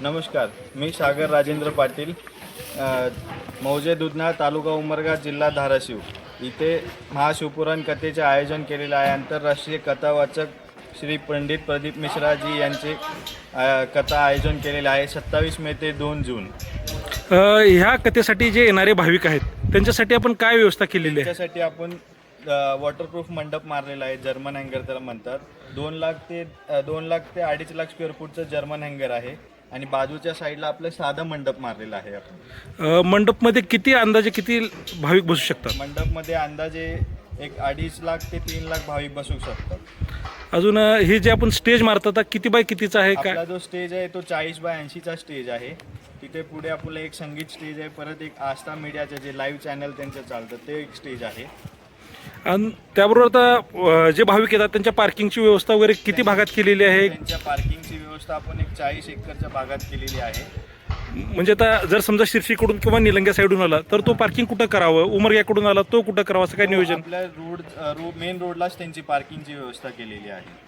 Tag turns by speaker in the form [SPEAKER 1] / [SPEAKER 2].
[SPEAKER 1] नमस्कार, मी सागर राजेंद्र पाटील, मौजे दुधना, तालुका उमरगा, जिल्हा धाराशिव इथे महाशिवपुराण कथेचे आयोजन केलेले आहे। आंतरराष्ट्रीय कथावाचक श्री पंडित प्रदीप मिश्राजी यांचे कथा आयोजन केलेले आहे 27 मे ते 2 जून।
[SPEAKER 2] ह्या कथेसाठी जे येणारे भाविक आहेत त्यांच्यासाठी आपण काय व्यवस्था केलेली आहे?
[SPEAKER 1] त्याच्यासाठी आपण वॉटरप्रूफ मंडप मारलेला आहे, जर्मन हँगर त्याला म्हणतात। 2 लाख ते 2.5 लाख स्क्वेअर फूटचं जर्मन हँगर आहे आणि बाजूच्या साईडला आपलं साधा मंडप मारलेला आहे आपण।
[SPEAKER 2] मंडपमध्ये अंदाजे किती भाविक बसू शकतात?
[SPEAKER 1] मंडपमध्ये अंदाजे एक 2.5 लाख ते 3 लाख भाविक बसू शकतात।
[SPEAKER 2] अजून हे जे आपण स्टेज मारतात किती बाय कितीचा आहे
[SPEAKER 1] आपला
[SPEAKER 2] काय?
[SPEAKER 1] जो स्टेज आहे तो 40 बाय 80चा स्टेज आहे। तिथे पुढे आपलं एक संगीत स्टेज आहे, परत एक आस्था मीडियाचं जे लाईव्ह चॅनल त्यांचं चालतं ते एक स्टेज आहे।
[SPEAKER 2] आणि त्याबरोबर आता जे भाविक येतात त्यांच्या पार्किंगची व्यवस्था वगैरे किती भागात केलेली आहे?
[SPEAKER 1] त्यांच्या पार्किंगची व्यवस्था आपण एक 40 एकरच्या भागात केलेली आहे।
[SPEAKER 2] म्हणजे आता जर समजा शिर्शीकडून किंवा निलंग्या साईडून आला तर तो पार्किंग कुठं करावं, उमरग्याकडून आला तो कुठं करावं, असं काय नियोजन?
[SPEAKER 1] आपल्या मेन रोडलाच त्यांची पार्किंगची व्यवस्था केलेली आहे।